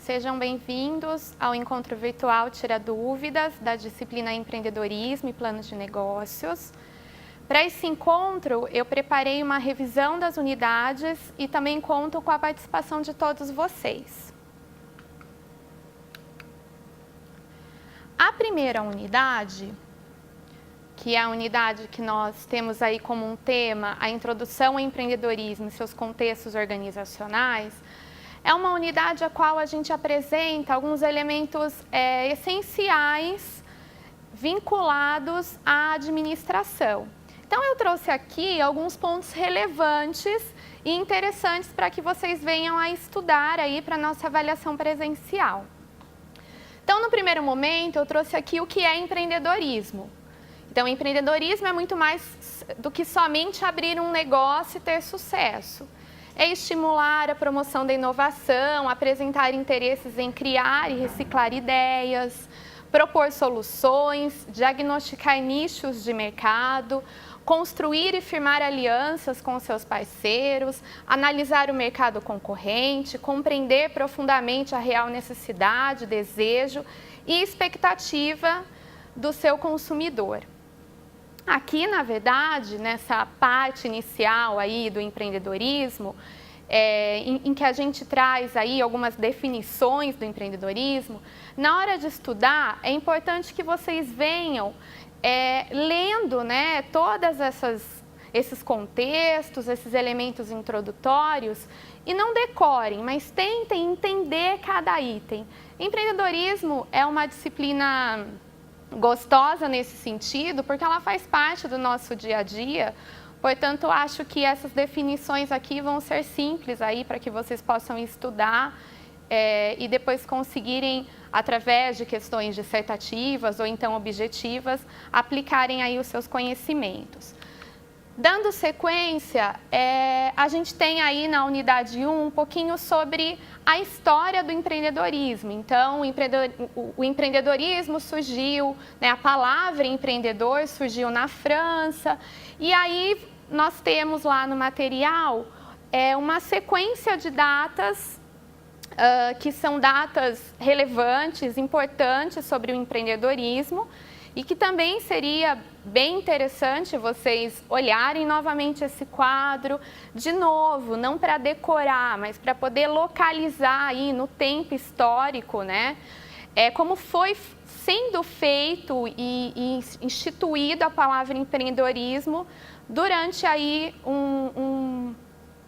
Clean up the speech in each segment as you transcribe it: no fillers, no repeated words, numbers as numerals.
Sejam bem-vindos ao encontro virtual Tira Dúvidas da disciplina Empreendedorismo e Planos de Negócios. Para esse encontro, eu preparei uma revisão das unidades e também conto com a participação de todos vocês. A primeira unidade, que é a unidade que nós temos aí como um tema, a introdução ao empreendedorismo e seus contextos organizacionais, é uma unidade a qual a gente apresenta alguns elementos essenciais vinculados à administração. Então, eu trouxe aqui alguns pontos relevantes e interessantes para que vocês venham a estudar aí para a nossa avaliação presencial. Então, no primeiro momento, eu trouxe aqui o que é empreendedorismo. Então, empreendedorismo é muito mais do que somente abrir um negócio e ter sucesso. É estimular a promoção da inovação, apresentar interesses em criar e reciclar ideias, propor soluções, diagnosticar nichos de mercado, construir e firmar alianças com seus parceiros, analisar o mercado concorrente, compreender profundamente a real necessidade, desejo e expectativa do seu consumidor. Aqui, na verdade, nessa parte inicial aí do empreendedorismo, em que a gente traz aí algumas definições do empreendedorismo, na hora de estudar, é importante que vocês venham lendo, né, todos esses contextos, esses elementos introdutórios, e não decorem, mas tentem entender cada item. Empreendedorismo é uma disciplina gostosa nesse sentido, porque ela faz parte do nosso dia a dia. Portanto, acho que essas definições aqui vão ser simples aí para que vocês possam estudar e depois conseguirem, através de questões dissertativas ou então objetivas, aplicarem aí os seus conhecimentos. Dando sequência, a gente tem aí na unidade 1 um pouquinho sobre a história do empreendedorismo. Então, o empreendedorismo surgiu, né, a palavra empreendedor surgiu na França, e aí nós temos lá no material uma sequência de datas que são datas relevantes, importantes sobre o empreendedorismo, e que também seria bem interessante vocês olharem novamente esse quadro, de novo, não para decorar, mas para poder localizar aí no tempo histórico, né, como foi sendo feito e instituído a palavra empreendedorismo durante aí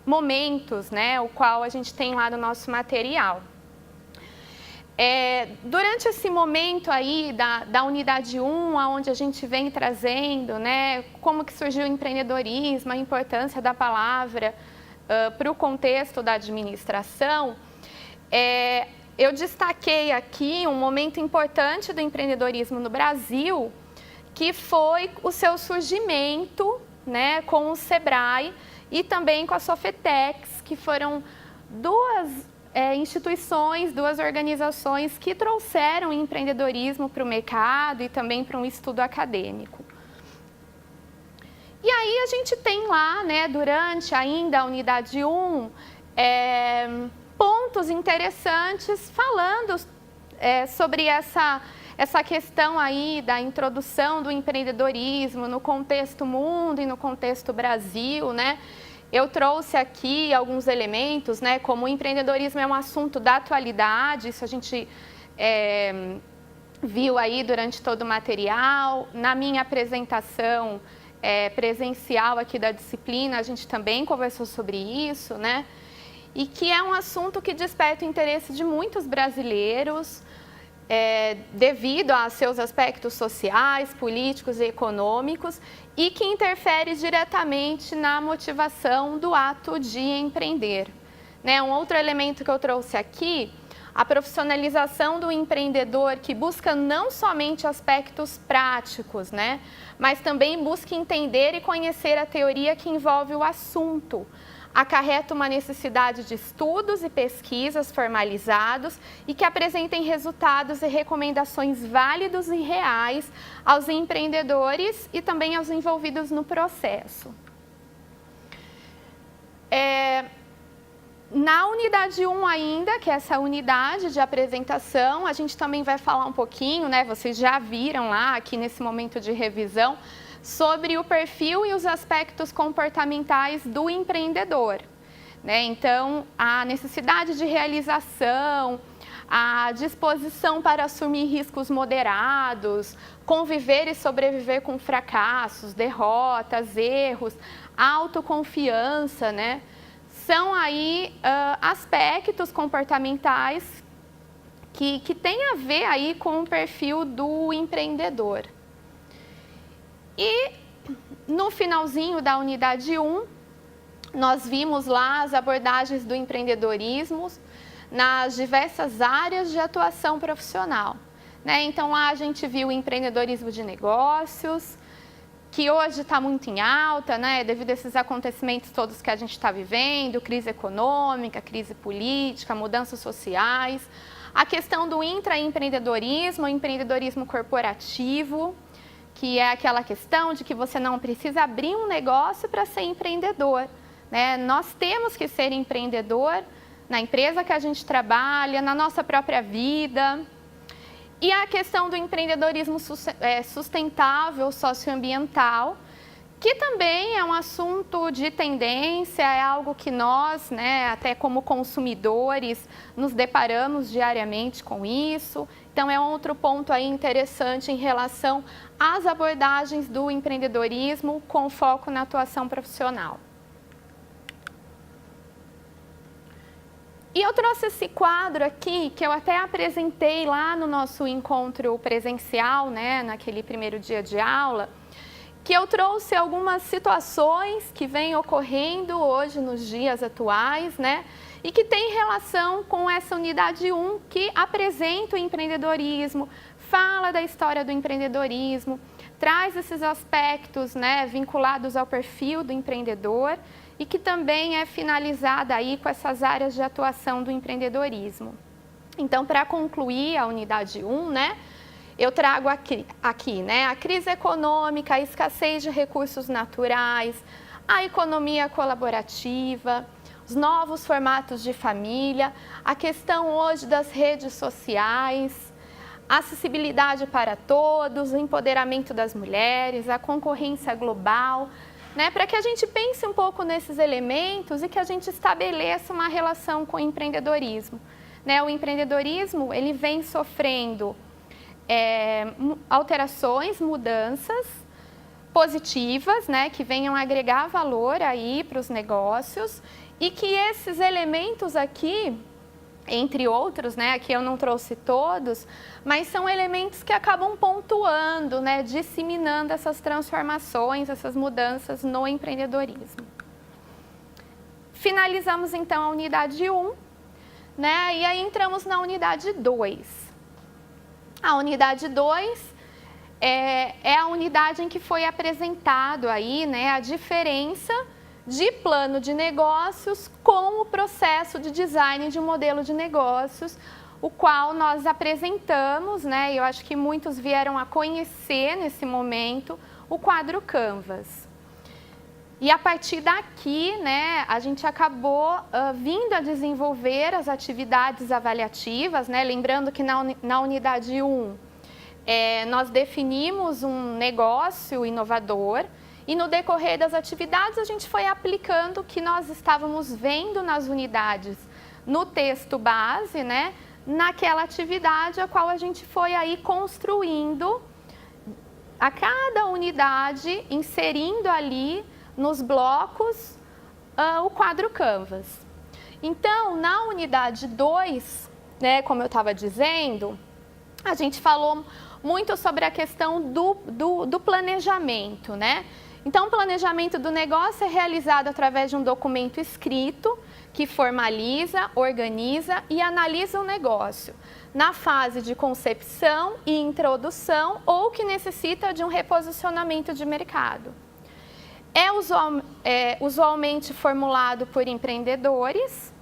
momentos, né, o qual a gente tem lá no nosso material. Durante esse momento aí da unidade 1, onde a gente vem trazendo, né, como que surgiu o empreendedorismo, a importância da palavra para o contexto da administração, eu destaquei aqui um momento importante do empreendedorismo no Brasil, que foi o seu surgimento, né, com o Sebrae e também com a Sofetex, que foram duas instituições, duas organizações que trouxeram o empreendedorismo para o mercado e também para um estudo acadêmico. E aí a gente tem lá, né, durante ainda a unidade 1, pontos interessantes falando sobre essa questão aí da introdução do empreendedorismo no contexto mundo e no contexto Brasil, né? Eu trouxe aqui alguns elementos, né, como o empreendedorismo é um assunto da atualidade, isso a gente viu aí durante todo o material. Na minha apresentação presencial aqui da disciplina, a gente também conversou sobre isso, né, e que é um assunto que desperta o interesse de muitos brasileiros, devido a seus aspectos sociais, políticos e econômicos, e que interfere diretamente na motivação do ato de empreender. Né? Um outro elemento que eu trouxe aqui, a profissionalização do empreendedor, que busca não somente aspectos práticos, né? Mas também busca entender e conhecer a teoria que envolve o assunto. Acarreta uma necessidade de estudos e pesquisas formalizados e que apresentem resultados e recomendações válidos e reais aos empreendedores e também aos envolvidos no processo. Na unidade 1 ainda, que é essa unidade de apresentação, a gente também vai falar um pouquinho, né? Vocês já viram lá, aqui nesse momento de revisão, sobre o perfil e os aspectos comportamentais do empreendedor, né? Então, a necessidade de realização, a disposição para assumir riscos moderados, conviver e sobreviver com fracassos, derrotas, erros, autoconfiança, né? São aí aspectos comportamentais que têm a ver aí com o perfil do empreendedor. E no finalzinho da unidade 1, nós vimos lá as abordagens do empreendedorismo nas diversas áreas de atuação profissional, né? Então lá a gente viu o empreendedorismo de negócios, que hoje está muito em alta, né, devido a esses acontecimentos todos que a gente está vivendo, crise econômica, crise política, mudanças sociais, a questão do intraempreendedorismo, o empreendedorismo corporativo, que é aquela questão de que você não precisa abrir um negócio para ser empreendedor, né? Nós temos que ser empreendedor na empresa que a gente trabalha, na nossa própria vida. E a questão do empreendedorismo sustentável, socioambiental, que também é um assunto de tendência, é algo que nós, né, até como consumidores, nos deparamos diariamente com isso. Então, é outro ponto aí interessante em relação às abordagens do empreendedorismo com foco na atuação profissional. E eu trouxe esse quadro aqui, que eu até apresentei lá no nosso encontro presencial, né, naquele primeiro dia de aula, que eu trouxe algumas situações que vêm ocorrendo hoje nos dias atuais, né, e que tem relação com essa unidade 1, que apresenta o empreendedorismo, fala da história do empreendedorismo, traz esses aspectos, né, vinculados ao perfil do empreendedor, e que também é finalizada aí com essas áreas de atuação do empreendedorismo. Então, para concluir a unidade 1, né, eu trago aqui, né, a crise econômica, a escassez de recursos naturais, a economia colaborativa, os novos formatos de família, a questão hoje das redes sociais, a acessibilidade para todos, o empoderamento das mulheres, a concorrência global, né, para que a gente pense um pouco nesses elementos e que a gente estabeleça uma relação com o empreendedorismo, né? O empreendedorismo, ele vem sofrendo alterações, mudanças positivas, né, que venham agregar valor aí para os negócios, e que esses elementos aqui, entre outros, né, aqui eu não trouxe todos, mas são elementos que acabam pontuando, né, disseminando essas transformações, essas mudanças no empreendedorismo. Finalizamos então a unidade 1, né, e aí entramos na unidade 2. A unidade 2 é a unidade em que foi apresentado aí, né, a diferença de plano de negócios com o processo de design de um modelo de negócios, o qual nós apresentamos, né, e eu acho que muitos vieram a conhecer nesse momento, o quadro Canvas. E a partir daqui, né, a gente acabou vindo a desenvolver as atividades avaliativas, né, lembrando que na unidade 1, nós definimos um negócio inovador, e no decorrer das atividades a gente foi aplicando o que nós estávamos vendo nas unidades no texto base, né, naquela atividade a qual a gente foi aí construindo a cada unidade, inserindo ali nos blocos o quadro Canvas. Então, na unidade 2, né, como eu estava dizendo, a gente falou muito sobre a questão do planejamento, né? Então, o planejamento do negócio é realizado através de um documento escrito que formaliza, organiza e analisa o negócio na fase de concepção e introdução ou que necessita de um reposicionamento de mercado. É usualmente formulado por empreendedores,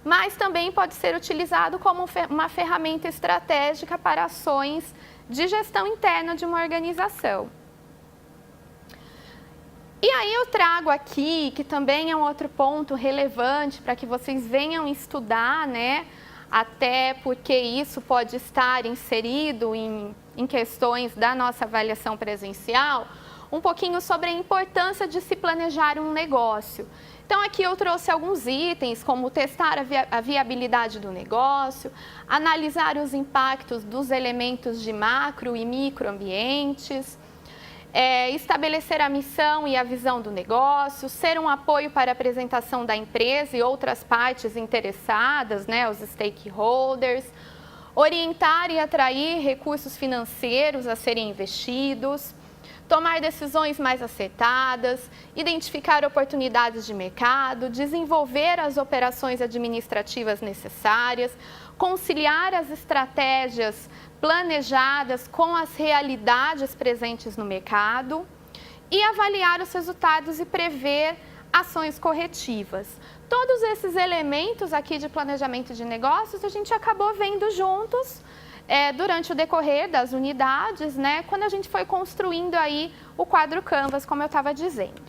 mas também pode ser utilizado como uma ferramenta estratégica para ações de gestão interna de uma organização. E aí eu trago aqui, que também é um outro ponto relevante para que vocês venham estudar, né? Até porque isso pode estar inserido em questões da nossa avaliação presencial, um pouquinho sobre a importância de se planejar um negócio. Então aqui eu trouxe alguns itens, como testar a viabilidade do negócio, analisar os impactos dos elementos de macro e microambientes, estabelecer a missão e a visão do negócio, ser um apoio para a apresentação da empresa e outras partes interessadas, né, os stakeholders, orientar e atrair recursos financeiros a serem investidos, tomar decisões mais acertadas, identificar oportunidades de mercado, desenvolver as operações administrativas necessárias, conciliar as estratégias planejadas com as realidades presentes no mercado e avaliar os resultados e prever ações corretivas. Todos esses elementos aqui de planejamento de negócios a gente acabou vendo juntos durante o decorrer das unidades, né, quando a gente foi construindo aí o quadro Canvas, como eu estava dizendo.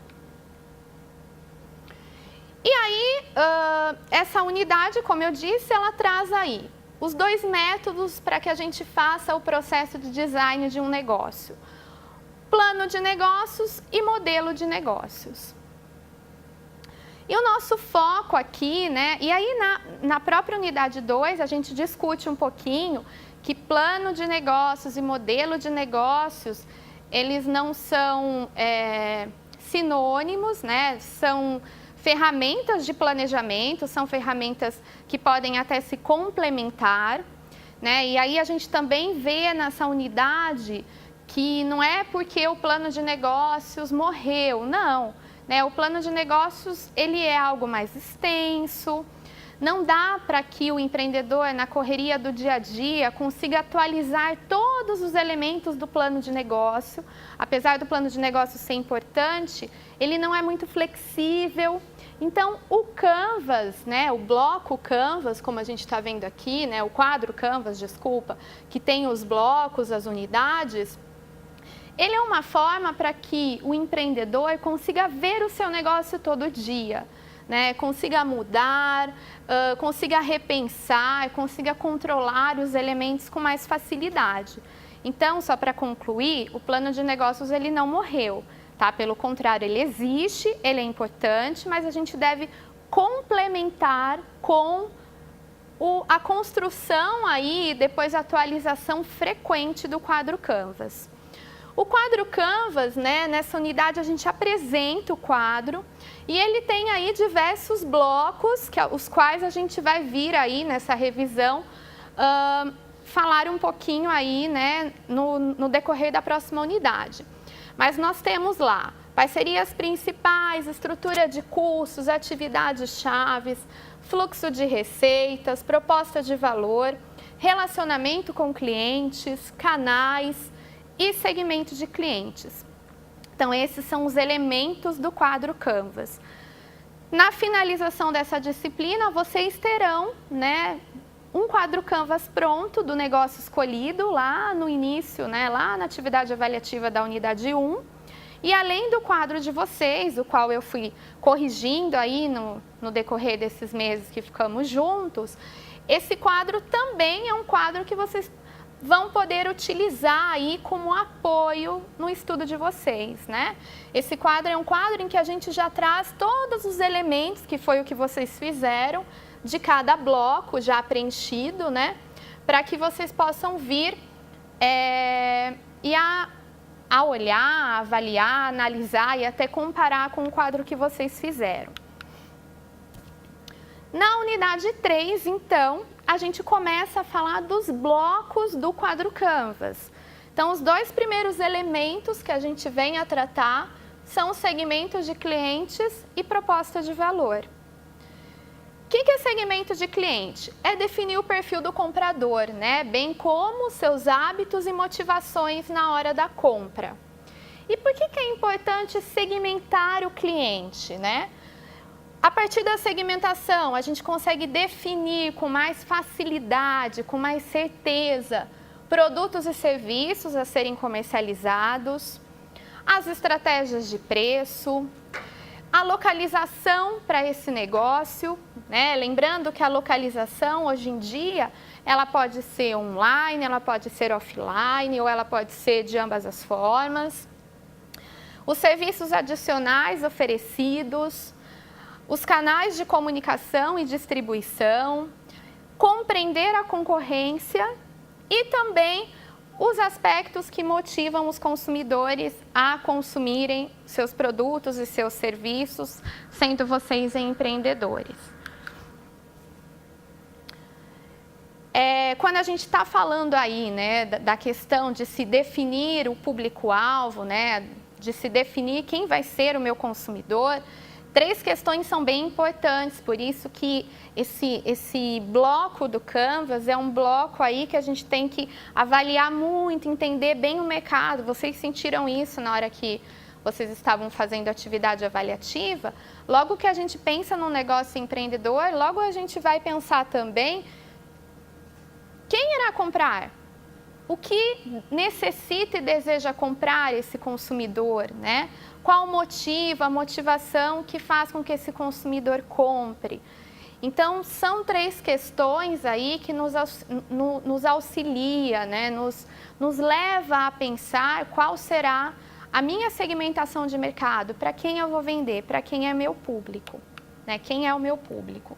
E aí, essa unidade, como eu disse, ela traz aí os dois métodos para que a gente faça o processo de design de um negócio. Plano de negócios e modelo de negócios. E o nosso foco aqui, né, e aí na própria unidade 2 a gente discute um pouquinho que plano de negócios e modelo de negócios, eles não são sinônimos, né, são ferramentas de planejamento, são ferramentas que podem até se complementar, né? E aí a gente também vê nessa unidade que não é porque o plano de negócios morreu, não, né? O plano de negócios, ele é algo mais extenso, não dá para que o empreendedor, na correria do dia a dia, consiga atualizar todos os elementos do plano de negócio. Apesar do plano de negócio ser importante, ele não é muito flexível. Então, o Canvas, né, o bloco Canvas, como a gente está vendo aqui, né, o quadro Canvas, desculpa, que tem os blocos, as unidades, ele é uma forma para que o empreendedor consiga ver o seu negócio todo dia, né, consiga mudar, consiga repensar, consiga controlar os elementos com mais facilidade. Então, só para concluir, o plano de negócios ele não morreu. Tá? Pelo contrário, ele existe, ele é importante, mas a gente deve complementar com a construção aí, depois a atualização frequente do quadro Canvas. O quadro Canvas, né, nessa unidade a gente apresenta o quadro e ele tem aí diversos blocos, os quais a gente vai vir aí nessa revisão falar um pouquinho aí, né, no decorrer da próxima unidade. Mas nós temos lá parcerias principais, estrutura de custos, atividades chaves, fluxo de receitas, proposta de valor, relacionamento com clientes, canais e segmento de clientes. Então, esses são os elementos do quadro Canvas. Na finalização dessa disciplina, vocês terão, né, um quadro Canvas pronto do negócio escolhido lá no início, né, lá na atividade avaliativa da unidade 1. E além do quadro de vocês, o qual eu fui corrigindo aí no decorrer desses meses que ficamos juntos, esse quadro também é um quadro que vocês vão poder utilizar aí como apoio no estudo de vocês, né? Esse quadro é um quadro em que a gente já traz todos os elementos, que foi o que vocês fizeram, de cada bloco já preenchido, né? Para que vocês possam vir e a olhar, a avaliar, analisar e até comparar com o quadro que vocês fizeram. Na unidade 3, então, a gente começa a falar dos blocos do quadro Canvas. Então, os dois primeiros elementos que a gente vem a tratar são os segmentos de clientes e proposta de valor. O que é segmento de cliente? É definir o perfil do comprador, né? Bem como seus hábitos e motivações na hora da compra. E por que é importante segmentar o cliente, né? A partir da segmentação, a gente consegue definir com mais facilidade, com mais certeza, produtos e serviços a serem comercializados, as estratégias de preço, a localização para esse negócio, né? Lembrando que a localização hoje em dia, ela pode ser online, ela pode ser offline ou ela pode ser de ambas as formas. Os serviços adicionais oferecidos, os canais de comunicação e distribuição, compreender a concorrência e também os aspectos que motivam os consumidores a consumirem seus produtos e seus serviços, sendo vocês empreendedores. Quando a gente está falando aí, né, da questão de se definir o público-alvo, né, de se definir quem vai ser o meu consumidor, 3 questões são bem importantes, por isso que esse bloco do Canvas é um bloco aí que a gente tem que avaliar muito, entender bem o mercado. Vocês sentiram isso na hora que vocês estavam fazendo atividade avaliativa? Logo que a gente pensa num negócio empreendedor, logo a gente vai pensar também quem irá comprar? O que necessita e deseja comprar esse consumidor, né? Qual o motivo, a motivação que faz com que esse consumidor compre? Então, são 3 questões aí que nos auxilia, né? Nos leva a pensar qual será a minha segmentação de mercado, para quem eu vou vender, para quem é meu público, né? Quem é o meu público.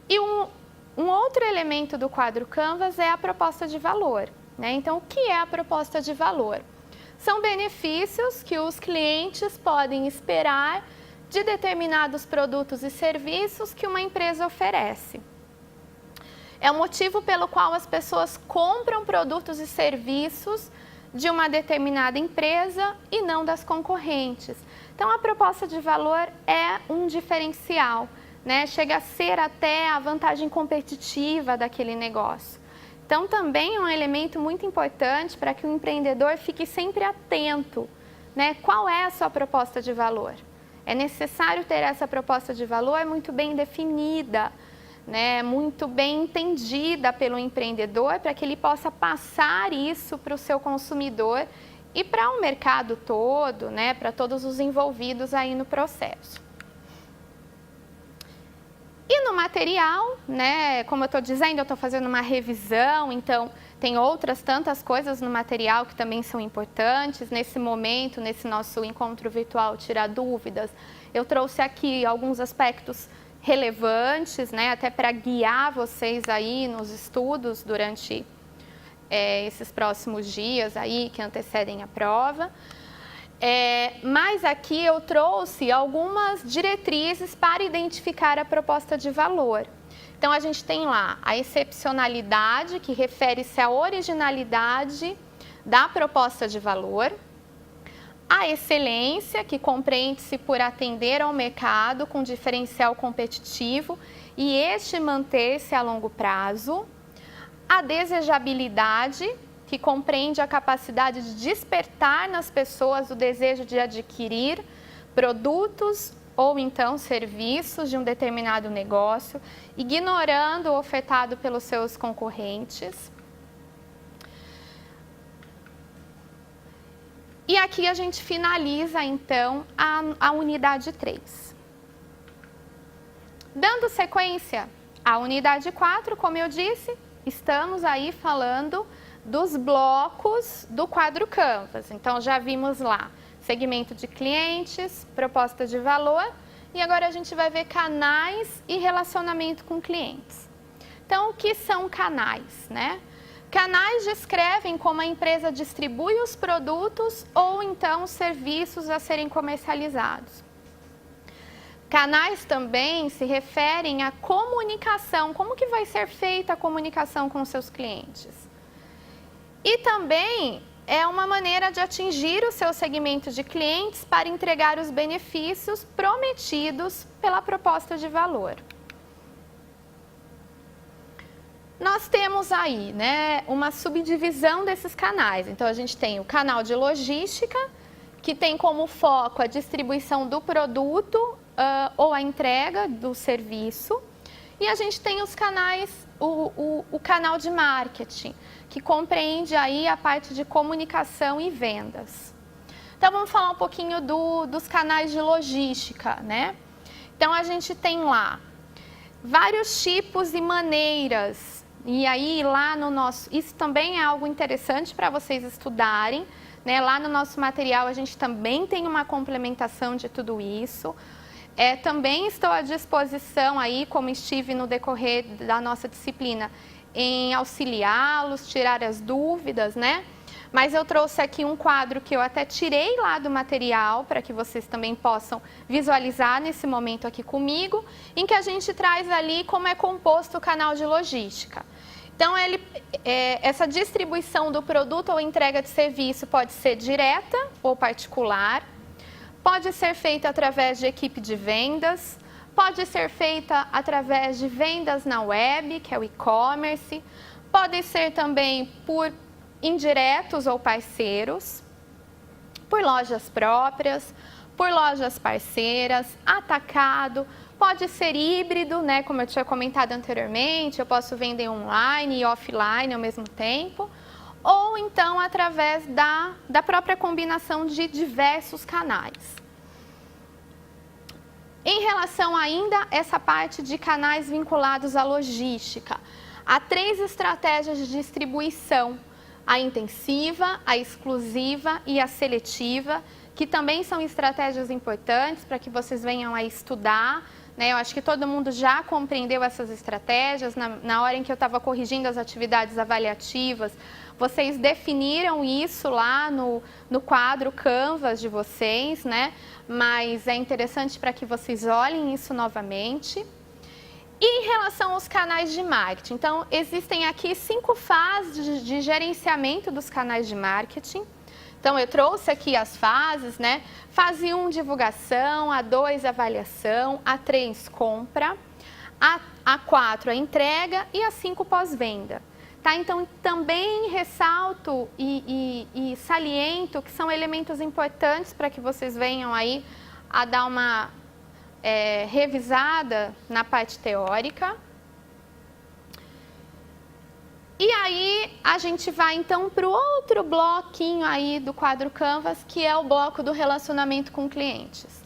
E um outro elemento do quadro Canvas é a proposta de valor, né? Então, o que é a proposta de valor? São benefícios que os clientes podem esperar de determinados produtos e serviços que uma empresa oferece. É o motivo pelo qual as pessoas compram produtos e serviços de uma determinada empresa e não das concorrentes. Então, a proposta de valor é um diferencial, né? Chega a ser até a vantagem competitiva daquele negócio. Então, também é um elemento muito importante para que o empreendedor fique sempre atento, né? Qual é a sua proposta de valor? É necessário ter essa proposta de valor muito bem definida, né? Muito bem entendida pelo empreendedor, para que ele possa passar isso para o seu consumidor e para o mercado todo, né? Para todos os envolvidos aí no processo. E no material, né, como eu estou dizendo, eu estou fazendo uma revisão, então tem outras tantas coisas no material que também são importantes. Nesse momento, nesse nosso encontro virtual, tirar dúvidas, eu trouxe aqui alguns aspectos relevantes, né, até para guiar vocês aí nos estudos durante esses próximos dias aí que antecedem a prova. Mas aqui eu trouxe algumas diretrizes para identificar a proposta de valor. Então, a gente tem lá a excepcionalidade, que refere-se à originalidade da proposta de valor. A excelência, que compreende-se por atender ao mercado com diferencial competitivo e este manter-se a longo prazo. A desejabilidade, que compreende a capacidade de despertar nas pessoas o desejo de adquirir produtos ou então serviços de um determinado negócio, ignorando o ofertado pelos seus concorrentes. E aqui a gente finaliza então a unidade 3. Dando sequência à unidade 4, como eu disse, estamos aí falando dos blocos do quadro Canvas. Então, já vimos lá segmento de clientes, proposta de valor e agora a gente vai ver canais e relacionamento com clientes. Então, o que são canais, né? Canais descrevem como a empresa distribui os produtos ou então os serviços a serem comercializados. Canais também se referem à comunicação, como que vai ser feita a comunicação com seus clientes. E também é uma maneira de atingir o seu segmento de clientes para entregar os benefícios prometidos pela proposta de valor. Nós temos aí, né, uma subdivisão desses canais. Então, a gente tem o canal de logística, que tem como foco a distribuição do produto ou a entrega do serviço. E a gente tem os canais, o canal de marketing, que compreende aí a parte de comunicação e vendas. Então, vamos falar um pouquinho dos canais de logística, né? Então, a gente tem lá vários tipos e maneiras. E aí, lá no nosso... Isso também é algo interessante para vocês estudarem, né? Lá no nosso material, a gente também tem uma complementação de tudo isso. Também estou à disposição aí, como estive no decorrer da nossa disciplina, em auxiliá-los, tirar as dúvidas, né? Mas eu trouxe aqui um quadro que eu até tirei lá do material, para que vocês também possam visualizar nesse momento aqui comigo, em que a gente traz ali como é composto o canal de logística. Então, essa distribuição do produto ou entrega de serviço pode ser direta ou particular, pode ser feita através de equipe de vendas, pode ser feita através de vendas na web, que é o e-commerce, pode ser também por indiretos ou parceiros, por lojas próprias, por lojas parceiras, atacado, pode ser híbrido, né, como eu tinha comentado anteriormente, eu posso vender online e offline ao mesmo tempo, ou então através da própria combinação de diversos canais. Em relação ainda a essa parte de canais vinculados à logística, há 3 estratégias de distribuição: a intensiva, a exclusiva e a seletiva, que também são estratégias importantes para que vocês venham a estudar, né? Eu acho que todo mundo já compreendeu essas estratégias. Na hora em que eu estava corrigindo as atividades avaliativas, vocês definiram isso lá no quadro Canvas de vocês, né? Mas é interessante para que vocês olhem isso novamente. E em relação aos canais de marketing, então, existem aqui 5 fases de gerenciamento dos canais de marketing. Então, eu trouxe aqui as fases, né? Fase 1, divulgação, a 2, avaliação, a 3, compra, a 4, a entrega e a 5, pós-venda. Tá? Então, também ressalto e saliento que são elementos importantes para que vocês venham aí a dar uma revisada na parte teórica. E aí, a gente vai então para o outro bloquinho aí do quadro Canvas, que é o bloco do relacionamento com clientes.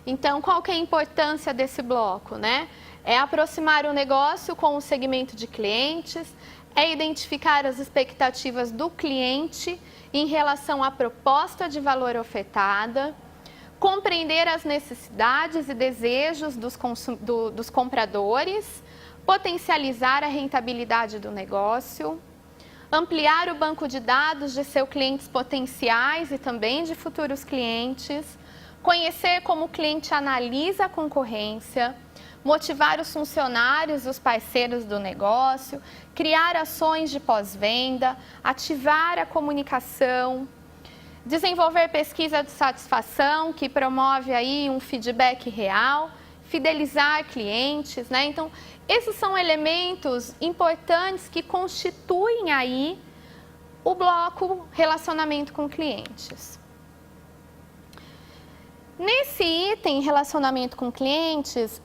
Então, qual que é a importância desse bloco, né? É aproximar o negócio com o segmento de clientes, é identificar as expectativas do cliente em relação à proposta de valor ofertada, compreender as necessidades e desejos dos compradores, potencializar a rentabilidade do negócio, ampliar o banco de dados de seus clientes potenciais e também de futuros clientes, conhecer como o cliente analisa a concorrência, motivar os funcionários e os parceiros do negócio, criar ações de pós-venda, ativar a comunicação, desenvolver pesquisa de satisfação que promove aí um feedback real, fidelizar clientes, né? Então, esses são elementos importantes que constituem aí o bloco relacionamento com clientes. Nesse item relacionamento com clientes,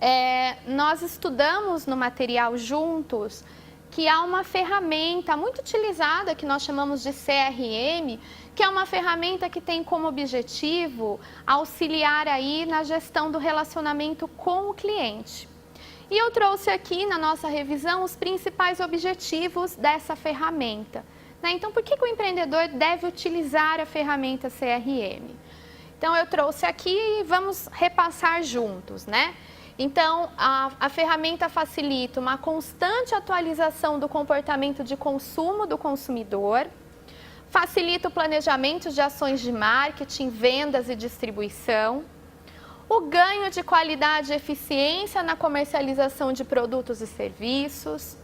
nós estudamos no material juntos que há uma ferramenta muito utilizada que nós chamamos de CRM, que é uma ferramenta que tem como objetivo auxiliar aí na gestão do relacionamento com o cliente. E eu trouxe aqui na nossa revisão os principais objetivos dessa ferramenta, né? Então, por que o empreendedor deve utilizar a ferramenta CRM? Então, eu trouxe aqui e vamos repassar juntos, né? Então, a ferramenta facilita uma constante atualização do comportamento de consumo do consumidor, facilita o planejamento de ações de marketing, vendas e distribuição, o ganho de qualidade e eficiência na comercialização de produtos e serviços,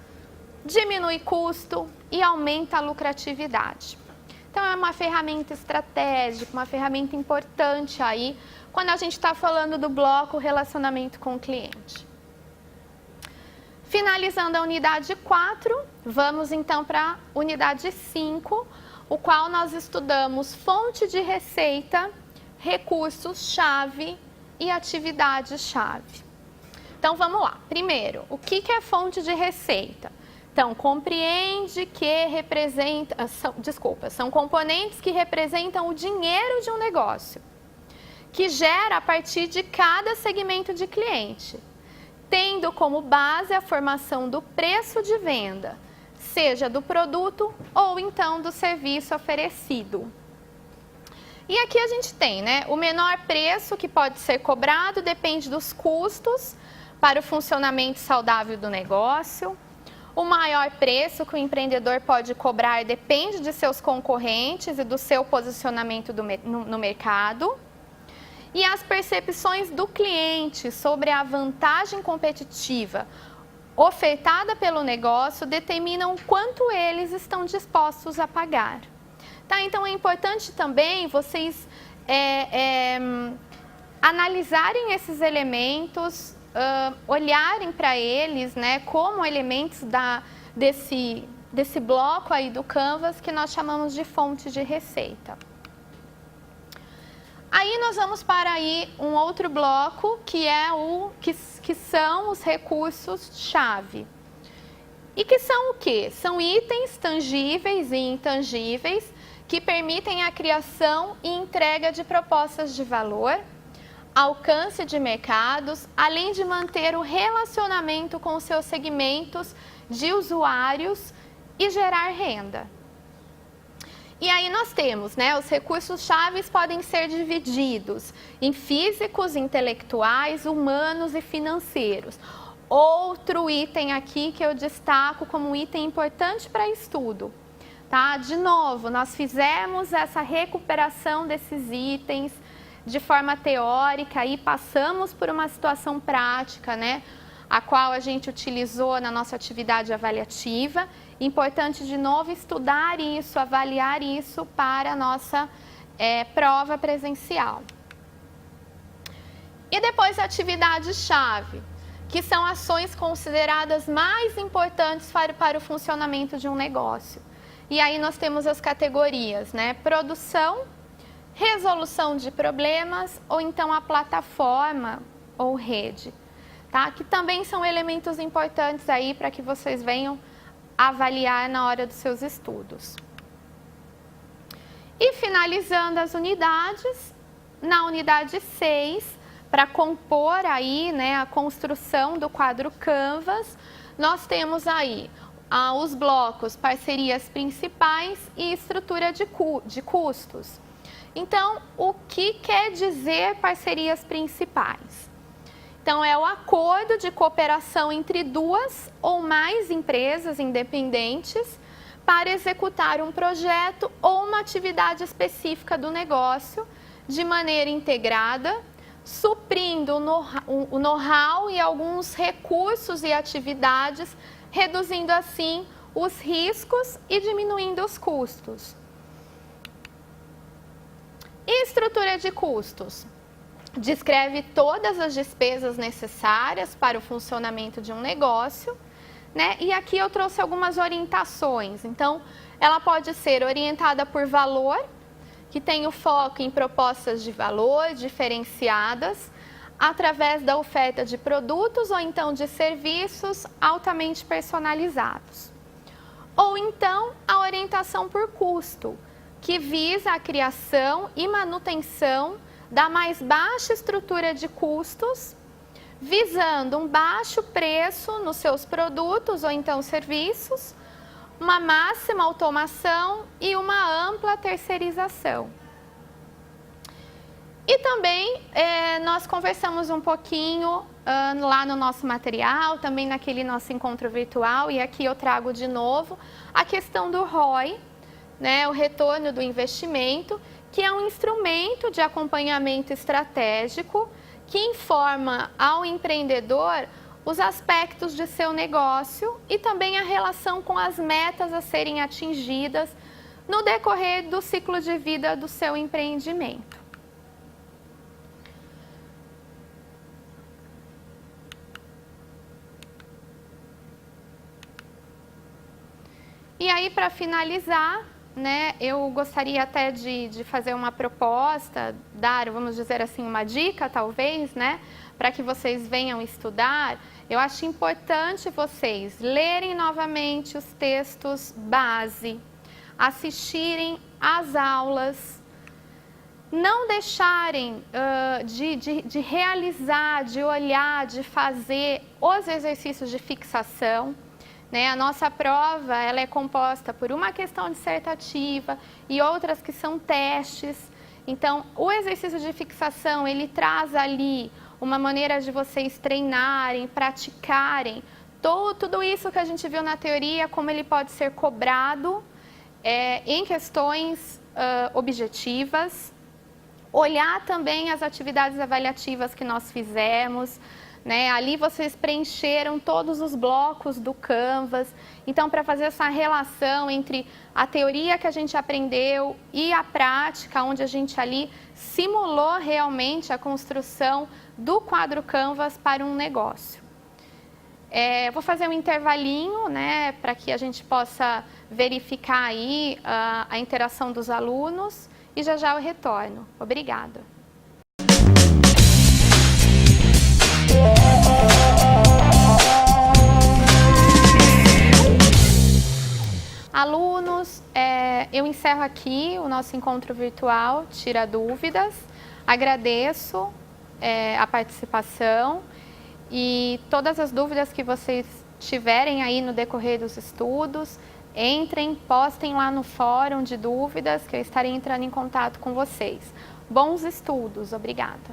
diminui custo e aumenta a lucratividade. Então, é uma ferramenta estratégica, uma ferramenta importante aí, quando a gente está falando do bloco relacionamento com o cliente. Finalizando a unidade 4, vamos então para a unidade 5, o qual nós estudamos fonte de receita, recursos-chave e atividades-chave. Então, vamos lá. Primeiro, o que é fonte de receita? Então, compreende que são componentes que representam o dinheiro de um negócio, que gera a partir de cada segmento de cliente, tendo como base a formação do preço de venda, seja do produto ou então do serviço oferecido. E aqui a gente tem, né, o menor preço que pode ser cobrado depende dos custos para o funcionamento saudável do negócio. O maior preço que o empreendedor pode cobrar depende de seus concorrentes e do seu posicionamento no mercado. E as percepções do cliente sobre a vantagem competitiva ofertada pelo negócio determinam quanto eles estão dispostos a pagar. Tá? Então, é importante também vocês analisarem esses elementos, olharem para eles, né, como elementos desse bloco aí do Canvas que nós chamamos de fonte de receita. Aí nós vamos para aí um outro bloco que é que são os recursos-chave. E que são o quê? São itens tangíveis e intangíveis que permitem a criação e entrega de propostas de valor, alcance de mercados, além de manter o relacionamento com os seus segmentos de usuários e gerar renda. E aí nós temos, né, os recursos-chave podem ser divididos em físicos, intelectuais, humanos e financeiros. Outro item aqui que eu destaco como um item importante para estudo. Tá? De novo, nós fizemos essa recuperação desses itens de forma teórica e passamos por uma situação prática, né, a qual a gente utilizou na nossa atividade avaliativa. Importante, de novo, estudar isso, avaliar isso para a nossa prova presencial. E depois a atividade-chave, que são ações consideradas mais importantes para o funcionamento de um negócio. E aí nós temos as categorias, né? Produção, resolução de problemas ou então a plataforma ou rede, tá? Que também são elementos importantes aí para que vocês venham avaliar na hora dos seus estudos. E finalizando as unidades, na unidade 6, para compor aí, né, a construção do quadro Canvas, nós temos aí os blocos parcerias principais e estrutura de custos. Então, o que quer dizer parcerias principais? Então, é o acordo de cooperação entre duas ou mais empresas independentes para executar um projeto ou uma atividade específica do negócio de maneira integrada, suprindo o know-how e alguns recursos e atividades, reduzindo assim os riscos e diminuindo os custos. E estrutura de custos? Descreve todas as despesas necessárias para o funcionamento de um negócio, né? E aqui eu trouxe algumas orientações. Então, ela pode ser orientada por valor, que tem o foco em propostas de valor diferenciadas, através da oferta de produtos ou então de serviços altamente personalizados. Ou então, a orientação por custo, que visa a criação e manutenção da mais baixa estrutura de custos, visando um baixo preço nos seus produtos ou então serviços, uma máxima automação e uma ampla terceirização. E também nós conversamos um pouquinho lá no nosso material, também naquele nosso encontro virtual, e aqui eu trago de novo a questão do ROI, né, o retorno do investimento, que é um instrumento de acompanhamento estratégico que informa ao empreendedor os aspectos de seu negócio e também a relação com as metas a serem atingidas no decorrer do ciclo de vida do seu empreendimento. E aí, para finalizar, né, eu gostaria até de fazer uma proposta, dar, vamos dizer assim, uma dica talvez, né, para que vocês venham estudar. Eu acho importante vocês lerem novamente os textos base, assistirem às aulas, não deixarem de realizar, de olhar, de fazer os exercícios de fixação. Né? A nossa prova ela é composta por uma questão dissertativa e outras que são testes. Então, o exercício de fixação, ele traz ali uma maneira de vocês treinarem, praticarem tudo isso que a gente viu na teoria, como ele pode ser cobrado em questões objetivas. Olhar também as atividades avaliativas que nós fizemos, né? Ali vocês preencheram todos os blocos do Canvas. Então, para fazer essa relação entre a teoria que a gente aprendeu e a prática, onde a gente ali simulou realmente a construção do quadro Canvas para um negócio. Vou fazer um intervalinho, né, para que a gente possa verificar aí a interação dos alunos. E já já eu retorno. Obrigada. Alunos, eu encerro aqui o nosso encontro virtual Tira Dúvidas. Agradeço a participação e todas as dúvidas que vocês tiverem aí no decorrer dos estudos, entrem, postem lá no fórum de dúvidas que eu estarei entrando em contato com vocês. Bons estudos, obrigada.